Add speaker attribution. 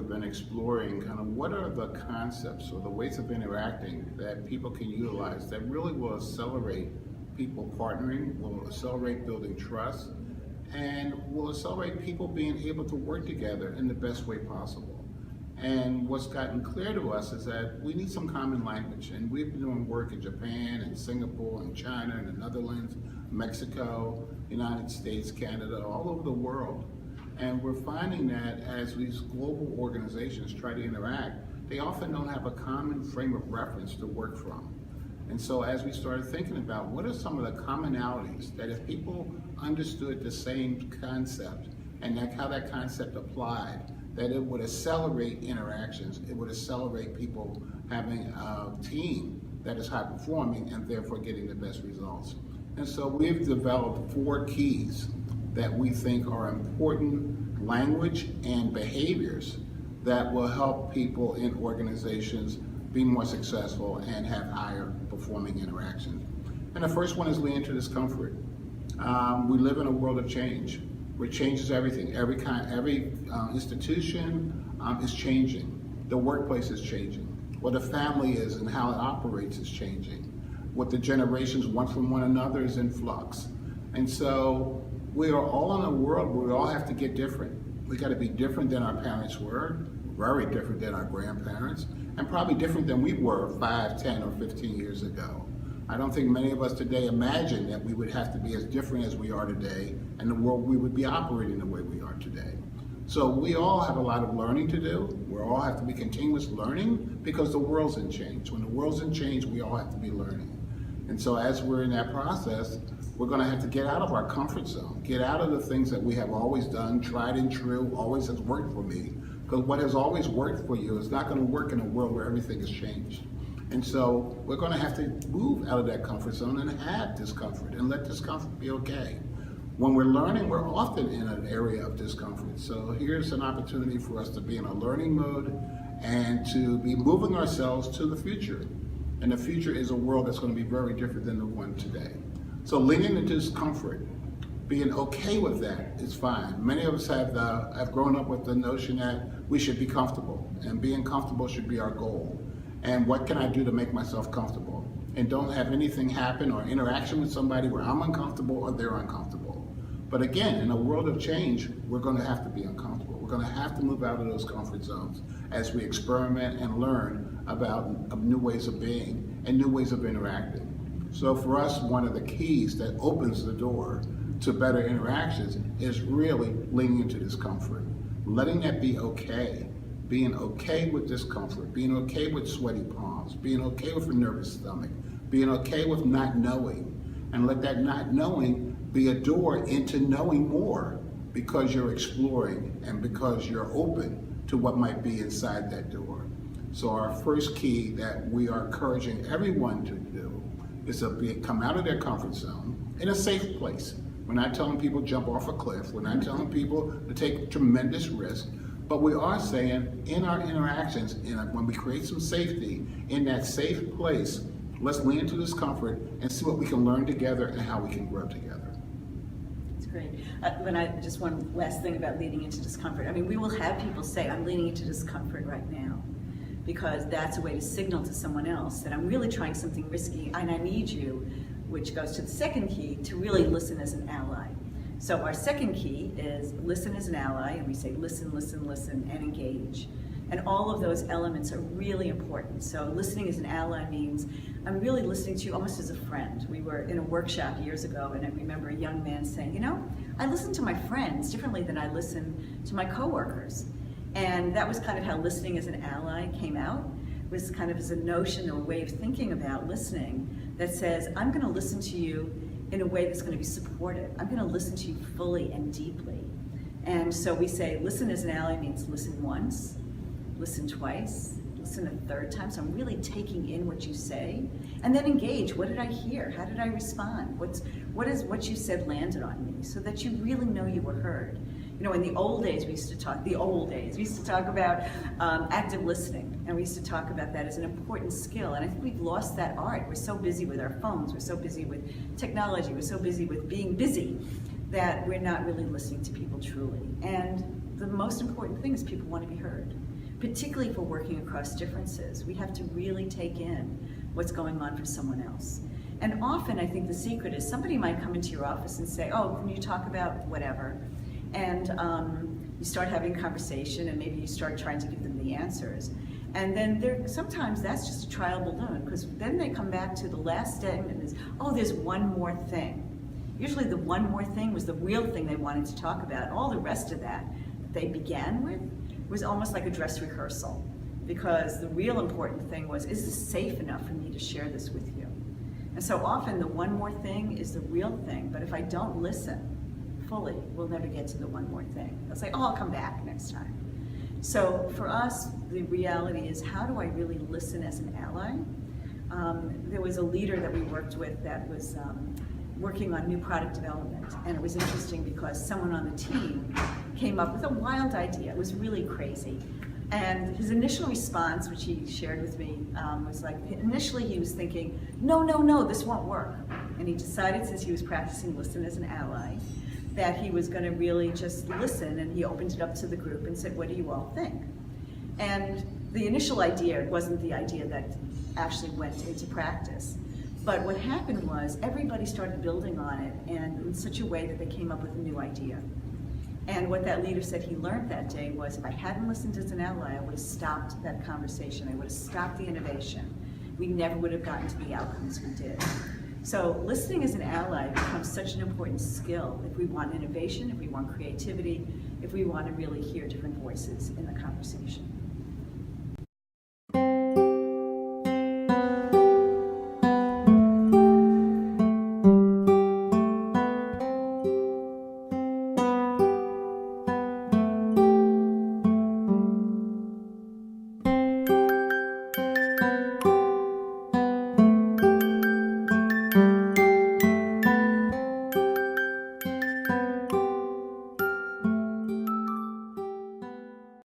Speaker 1: have been exploring kind of what are the concepts or the ways of interacting that people can utilize that really will accelerate people partnering, will accelerate building trust, and will accelerate people being able to work together in the best way possible. And what's gotten clear to us is that we need some common language, and we've been doing work in Japan and Singapore and China and the Netherlands, Mexico, United States, Canada, all over the world. And we're finding that as these global organizations try to interact, they often don't have a common frame of reference to work from. And so as we started thinking about what are some of the commonalities that if people understood the same concept and how that concept applied, that it would accelerate interactions, it would accelerate people having a team that is high performing and therefore getting the best results. And so we've developed 4 keys that we think are important language and behaviors that will help people in organizations be more successful and have higher performing interactions. And the first one is lean into discomfort. We live in a world of change, where change is everything. Every institution is changing. The workplace is changing. What a family is and how it operates is changing. What the generations want from one another is in flux. And so we are all in a world where we all have to get different. We got to be different than our parents were, very different than our grandparents, and probably different than we were 5, 10, or 15 years ago. I don't think many of us today imagine that we would have to be as different as we are today and the world we would be operating the way we are today. So we all have a lot of learning to do. We all have to be continuous learning because the world's in change. When the world's in change, we all have to be learning. And so as we're in that process, we're going to have to get out of our comfort zone, get out of the things that we have always done, tried and true, always has worked for me. Because what has always worked for you is not going to work in a world where everything has changed. And so we're going to have to move out of that comfort zone and have discomfort and let discomfort be okay. When we're learning, we're often in an area of discomfort. So here's an opportunity for us to be in a learning mode and to be moving ourselves to the future. And the future is a world that's going to be very different than the one today. So leaning into discomfort, being okay with that is fine. Many of us have grown up with the notion that we should be comfortable, and being comfortable should be our goal. And what can I do to make myself comfortable? And don't have anything happen or interaction with somebody where I'm uncomfortable or they're uncomfortable. But again, in a world of change, we're going to have to be uncomfortable. We're going to have to move out of those comfort zones as we experiment and learn about new ways of being and new ways of interacting. So for us, one of the keys that opens the door to better interactions is really leaning into discomfort, letting that be okay, being okay with discomfort, being okay with sweaty palms, being okay with a nervous stomach, being okay with not knowing, and let that not knowing be a door into knowing more because you're exploring and because you're open to what might be inside that door. So our first key that we are encouraging everyone to do is to come out of their comfort zone in a safe place. We're not telling people jump off a cliff. We're not telling people to take tremendous risk. But we are saying in our interactions, when we create some safety in that safe place, let's lean into discomfort and see what we can learn together and how we can grow together.
Speaker 2: That's great. Just one last thing about leaning into discomfort. I mean, we will have people say, I'm leaning into discomfort right now, because that's a way to signal to someone else that I'm really trying something risky and I need you, which goes to the second key, to really listen as an ally. So our second key is listen as an ally, and we say listen, listen, listen, and engage. And all of those elements are really important. So listening as an ally means I'm really listening to you almost as a friend. We were in a workshop years ago, and I remember a young man saying, you know, I listen to my friends differently than I listen to my coworkers. And that was kind of how listening as an ally came out, was kind of as a notion or a way of thinking about listening that says, I'm going to listen to you in a way that's going to be supportive. I'm going to listen to you fully and deeply. And so we say listen as an ally means listen once, listen twice, listen a third time. So I'm really taking in what you say, and then engage. What did I hear? How did I respond? What you said landed on me, so that you really know you were heard. You know, in the old days, we used to talk about active listening, and we used to talk about that as an important skill. And I think we've lost that art. We're so busy with our phones, we're so busy with technology, we're so busy with being busy that we're not really listening to people truly. And the most important thing is people want to be heard. particularly for working across differences. We have to really take in what's going on for someone else. And often I think the secret is somebody might come into your office and say, oh, can you talk about whatever? And you start having a conversation and maybe you start trying to give them the answers. And then sometimes that's just a trial balloon, because then they come back to the last statement is, oh, there's one more thing. Usually the one more thing was the real thing they wanted to talk about. All the rest of that they began with was almost like a dress rehearsal, because the real important thing was, is this safe enough for me to share this with you? And so often the one more thing is the real thing, but if I don't listen fully, we'll never get to the one more thing. They'll say, oh, I'll come back next time. So for us, the reality is, how do I really listen as an ally? There was a leader that we worked with that was working on new product development, and it was interesting because someone on the team came up with a wild idea. It was really crazy. And his initial response, which he shared with me, was like, initially he was thinking, no, this won't work. And he decided, since he was practicing listen as an ally, that he was going to really just listen, and he opened it up to the group and said, what do you all think? And the initial idea wasn't the idea that actually went into practice. But what happened was everybody started building on it, and in such a way that they came up with a new idea. And what that leader said he learned that day was, if I hadn't listened as an ally, I would have stopped that conversation. I would have stopped the innovation. We never would have gotten to the outcomes we did. So listening as an ally becomes such an important skill if we want innovation, if we want creativity, if we want to really hear different voices in the conversation.